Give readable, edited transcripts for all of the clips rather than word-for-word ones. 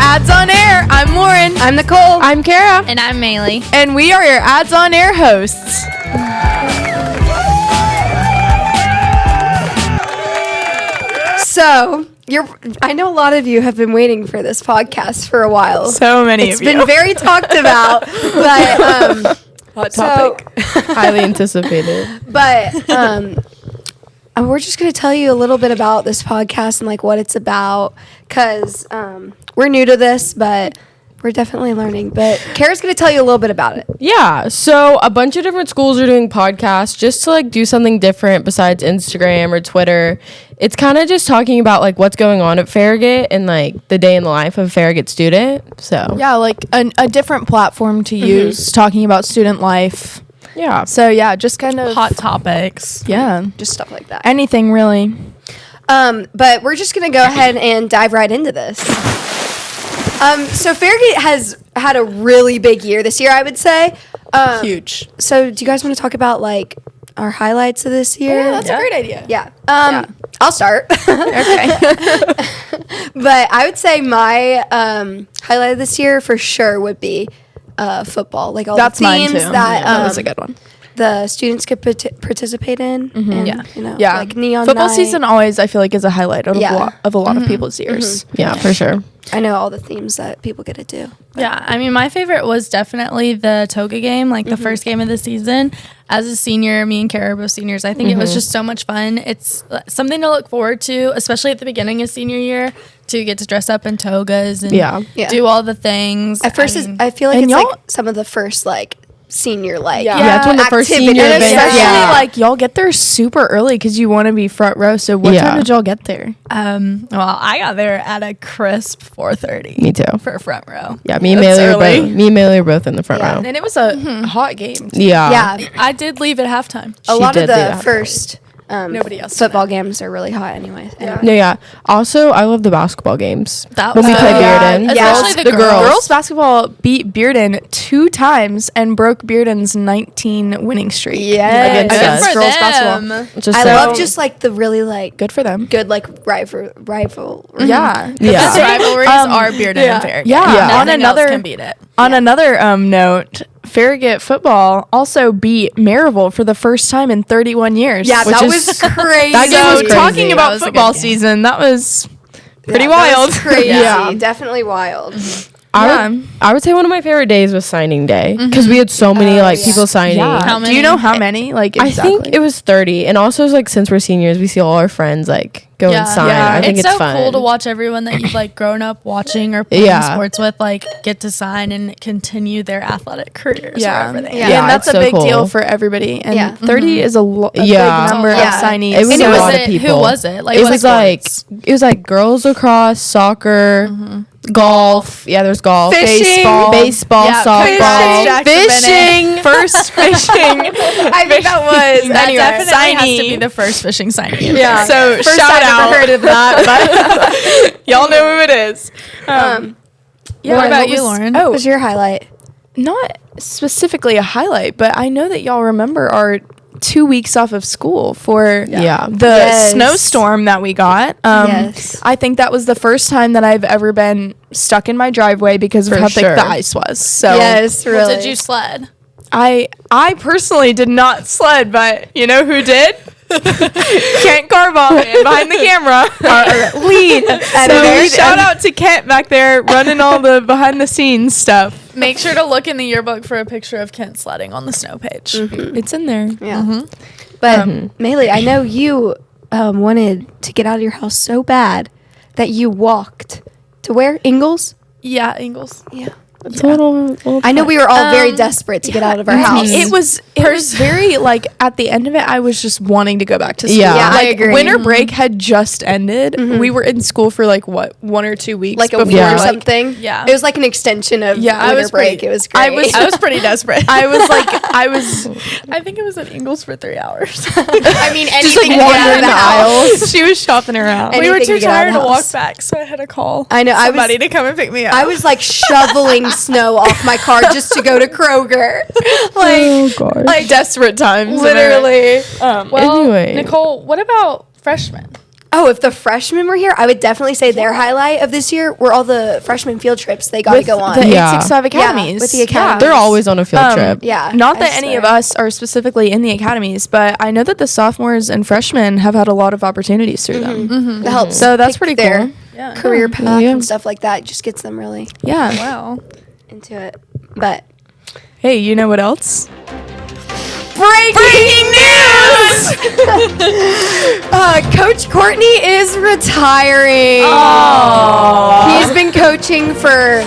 Ads on Air. I'm Lauren. I'm Nicole. I'm Kara. And I'm Maylee. And we are your Ads on Air hosts. So, I know a lot of you have been waiting for this podcast for a while. So many It's of you. been very talked about, but hot topic. Highly anticipated. But we're just going to tell you a little bit about this podcast and like what it's about, because we're new to this, but we're definitely learning. But Kara's going to tell you a little bit about it. Yeah, so a bunch of different schools are doing podcasts just to like do something different besides Instagram or Twitter. It's kind of just talking about like what's going on at Farragut and like the day in the life of a Farragut student. So Yeah, like a different platform to use, talking about student life. yeah. So yeah, just kind of Hot topics. yeah, Just stuff like that. anything really. But we're just going to go ahead and dive right into this. So Farragut has had a really big year this year, I would say. Huge. So do you guys want to talk about like our highlights of this year? a great idea. Yeah. I'll start. Okay. But I would say my highlight of this year for sure would be football. Like all That's the mine themes too. that was a good one. the students could participate in. And, Yeah. you know, Yeah. like neon Football night. season always, I feel like, is a highlight of Yeah. a lot of people's years. Yeah, for sure. I know all the themes that people get to do. Yeah, I mean, my favorite was definitely the Toga game, like the first game of the season. As a senior, me and Kara are both seniors. I think it was just so much fun. It's something to look forward to, especially at the beginning of senior year, to get to dress up in togas and Yeah. do all the things. At first, I mean, I feel like and it's y'all- like some of the first like senior like Yeah. Yeah, it's when the first activities. senior And event. especially Yeah. like y'all get there super early because you want to be front row. So what Yeah. time did y'all get there? well, I got there at a crisp 4:30. Me too. For front row. Yeah, me and That's Maylee early. are both in the front Yeah. row. And it was a hot game. Yeah. Yeah, I did leave at halftime. a She lot of did do the that. first Nobody else did football games are really hot anyway. Yeah. No, yeah. Also, I love the basketball games. That when we was play so Bearden. good. Yeah. Especially The the girls. girls. Girls basketball beat Bearden 2 times and broke Bearden's 19 winning streak. Yes. against Good us. for Girls them. basketball. Just I so- love just like the really like Good for them. good like rival. Yeah. Yeah. Best rivalries are Bearden and Farragut. Yeah. Yeah. On Nothing else another can beat it. On another note, Farragut football also beat Maryville for the first time in 31 years. Yeah, Which that is- was crazy. That game was So crazy. talking That about was a good football game. season, that was pretty Yeah, that wild. was crazy. Yeah. Definitely wild. I would say one of my favorite days was signing day because we had so many like yeah. people signing. Yeah. How Do you know how many? Like exactly. I think it was 30, and also it's like since we're seniors, we see all our friends like go and sign. Yeah. I think it's so fun. cool to watch everyone that you've like grown up watching or playing Yeah. sports with like get to sign and continue their athletic careers. Yeah. wherever they Yeah. are. Yeah, and that's it's a so big cool. deal for everybody. And Yeah. 30 is a Yeah. big number Yeah. of signees. It was And a who lot was of it? people. Who was it? Like it what was sports? like girls lacrosse, soccer, golf. Yeah, there's golf, Fishing. baseball, Yeah, softball, fishing. First fishing. I think that was That Anyway, definitely has to signing. be the first fishing signing. Yeah. So First shout I've out. ever heard of that. But y'all know who it is. What Lauren, about what you, was- Lauren? What was your highlight? Not specifically a highlight, but I know that y'all remember our 2 weeks off of school for Yeah. the Yes. snowstorm that we got. Yes. I think that was the first time that I've ever been stuck in my driveway because of For how thick sure. the ice was. So Yes, Well, really. did you sled? I personally did not sled, but you know who did? Kent Carbaugh behind the camera. Our lead. So shout out to Kent back there running all the behind the scenes stuff. Make sure to look in the yearbook for a picture of Kent sledding on the snow page. It's in there. Yeah. But Maylee, I know you wanted to get out of your house so bad that you walked to where? Ingalls? Yeah, Ingalls. Yeah. It's a little I know we were all very desperate to get out of our house. It was very like at the end of it I was just wanting to go back to school. Yeah. Yeah, I like agree. winter break had just ended. We were in school for like what 1 or 2 weeks like a before week or like- something. Yeah. It was like an extension of Yeah, I winter was break. pretty- It was great. I was pretty desperate. I was I think it was at Ingalls for 3 hours. I mean, anything just like to get out wandering of the the house. aisles. she was shopping around. And- we were Anything too to get out of tired the to walk house. back, so I had to call I know. somebody to come and pick me up. I was like shoveling snow off my car just to go to Kroger. Oh gosh. like desperate times. Literally. well, Anyway. Nicole, what about freshmen? Oh, if the freshmen were here, I would definitely say their highlight of this year were all the freshman field trips they got to go on. The Yeah. 865 academies. with the academies. They're always on a field trip. Yeah. Not I that any swear. of us are specifically in the academies, but I know that the sophomores and freshmen have had a lot of opportunities through them. That helps. So that's pick pretty their cool. Yeah. career path Yeah. and stuff like that. Just gets them really Yeah. Wow. into it. But Hey, you know what else? Breaking news! Coach Courtney is retiring. He's been coaching for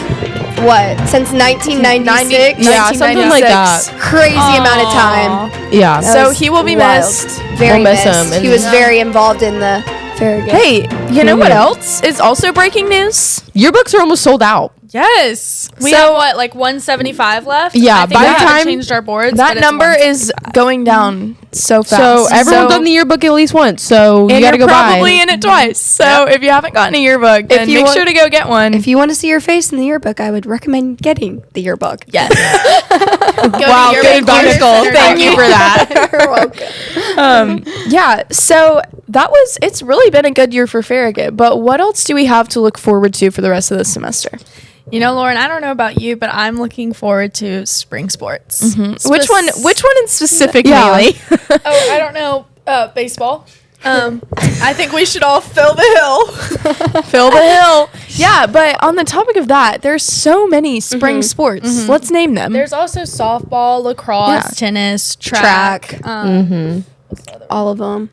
what? Since 1996. Yeah, something like that. Crazy amount of time. Yeah. That So was he will be wild. missed. Very We'll miss missed. him, He and- was very involved in the Farragut. Hey, you know what Mhm. else is also breaking news? Yearbooks are almost sold out. Yes. We So- have what, like 175 left? Yeah, I think by we the haven't time- changed our boards. That but it's number 175. is going down so fast. So everyone's done the yearbook at least once. So you and got to you're go probably buy. in it twice. So if you haven't gotten a yearbook, then you make want- sure to go get one. If you want to see your face in the yearbook, I would recommend getting the yearbook. yes. Wow, good advice, Cole. Thank you for that. You're welcome. Yeah, so it's really been a good year for Farragut, but what else do we have to look forward to for the rest of the semester? You know, Lauren, I don't know about you, but I'm looking forward to spring sports. Which one in specific, Yeah. Haley? Oh, I don't know. Baseball. I think we should all fill the hill. Fill the hill. Yeah, but on the topic of that, there's so many spring sports. Let's name them. There's also softball, lacrosse, Yeah. tennis, track, All of them.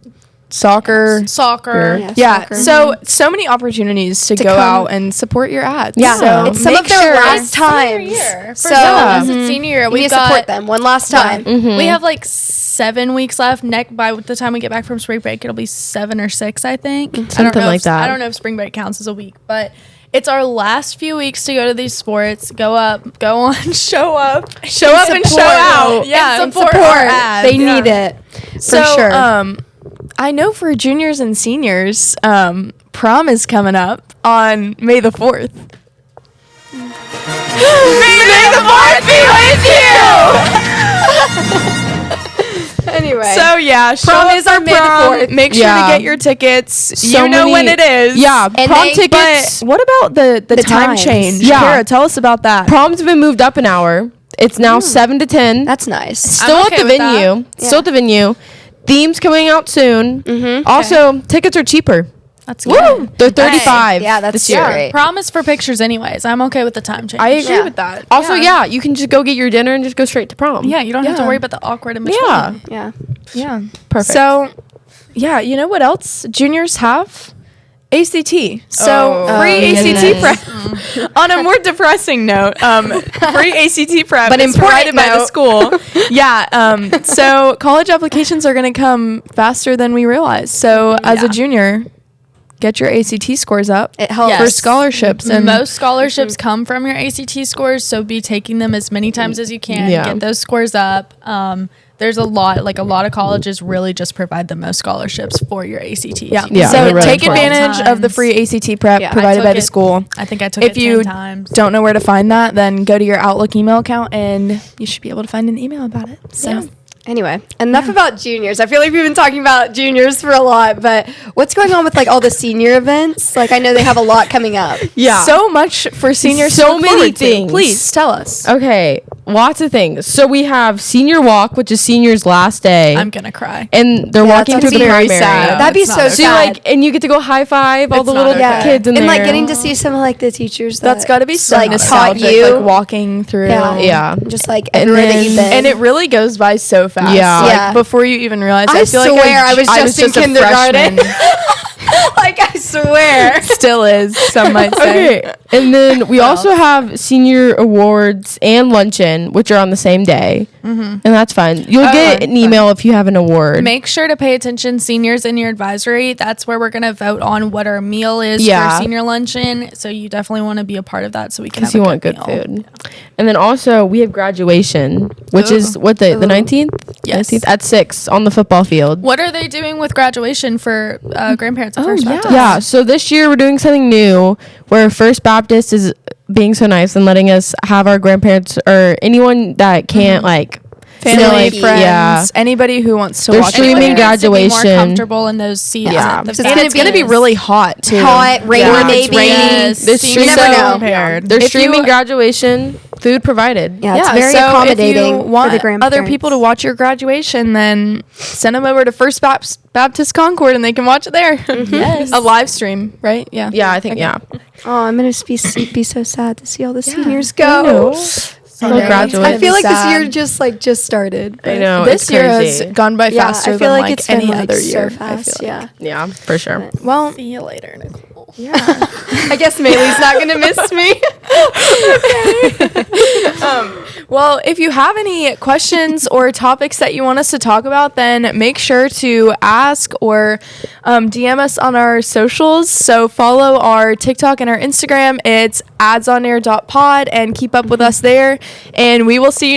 soccer. soccer. Yeah. Yeah, soccer. so many opportunities to go come. out and support your ads. Yeah. so It's some make of their sure- last times. For So some of us, it's senior year. you need We've to got support them one last time. We have like 7 weeks left. By the time we get back from spring break, it'll be 7 or 6, I think. I don't Something know like if, that. I don't know if spring break counts as a week, but it's our last few weeks to go to these sports. Go up, go on, show up and show out. Yeah, and support our ads. They need it for So, sure. I know for juniors and seniors, prom is coming up on May the 4th. May the 4th be with you! Anyway. So yeah, Prom is our May the 4th. Make sure Yeah. to get your tickets. So you know many- when it is. Yeah, And prom they- tickets. But what about the time times. change? Yeah. Kara, tell us about that. Prom's been moved up an hour. It's now 7 to 10. That's nice. Still I'm at okay the with that. venue. Still at the venue. Themes coming out soon. Also, tickets are cheaper. That's good. They're 35. Yeah, that's this year. great. Prom is for pictures, anyways. I'm okay with the time change. I agree Yeah. with that. Also, yeah, you can just go get your dinner and just go straight to prom. Yeah, you don't have to Yeah. worry about the awkward in between. Yeah. Yeah. Yeah. Perfect. So, yeah, you know what else juniors have? ACT. So free ACT prep. On a more depressing note, free ACT prep But is important provided by the note. school. Yeah. So college applications are going to come faster than we realize. So as a junior, get your ACT scores up. It helps. For Yes. scholarships and Most scholarships come from your ACT scores, so be taking them as many times as you can. Yeah. Get those scores up. There's a lot of colleges really just provide the most scholarships for your ACT. yeah. Yeah, So they're really take important. advantage of the free ACT prep Yeah. I provided took by the it. school. I think I took If it you 10 times. don't know where to find that, then go to your Outlook email account and you should be able to find an email about it. So Anyway, enough about juniors. I feel like we've been talking about juniors for a lot, but what's going on with like all the senior events? Like I know they have a lot coming up. Yeah. so much for seniors. So to look many forward to. things. Please tell us. Okay, lots of things. So we have senior walk, which is seniors' last day, I'm gonna cry. and they're Yeah, walking that through sounds the very primary. sad. That'd be it's so not okay. So sad. like, and you get to go high five all It's the not little okay. yeah, kids in and there. like getting to see some of like the teachers That's got to be so like taught nostalgic, you. like walking through. Yeah. Yeah. just like And everywhere that then- you've been. And it really goes by so fast. Yeah. Like, Yeah. before you even realize, I I feel like swear I was just in a kindergarten. freshman. like I swear. Still is, some might say. Okay, and then we also have senior awards and luncheon, which are on the same day, and that's fun. You'll get an email if you have an award. Make sure to pay attention, seniors, in your advisory. That's where we're gonna vote on what our meal is Yeah. for senior luncheon. So you definitely want to be a part of that, so we can have Because you a want good meal. food. And then also we have graduation, which is what the 19th? Yes. 19th at 6 on the football field. What are they doing with graduation for grandparents at First yeah. Baptist? Yeah, so this year we're doing something new where First Baptist is being so nice and letting us have our grandparents or anyone that can't like family, like, friends, yeah. anybody who wants to They're watch streaming it. graduation. More comfortable in those seats. Yeah. at the So back. And it's gonna be really hot too. Hot, rainy, Yeah. maybe. Yes. They're You streaming, never know. prepared. They're If you- streaming graduation, food provided. Yeah, it's Yeah, very so accommodating if you want for the grandparents. other people to watch your graduation, then send them over to First Baptist Concord and they can watch it there. Yes. A live stream, right? Yeah. Yeah, I think, yeah. Oh, I'm gonna be so sad to see all the seniors go. They'll graduate. I feel like this sad. year just started. I know. This it's year crazy. has gone by Yeah, faster I feel than like it's been any like other so year. fast. I feel like. Yeah, for sure. Well, See you later, Nicole. I guess Maylee's not gonna miss me. well, if you have any questions or topics that you want us to talk about, then make sure to ask or DM us on our socials. So follow our TikTok and our Instagram. It's adsonair.pod and keep up with us there. And we will see you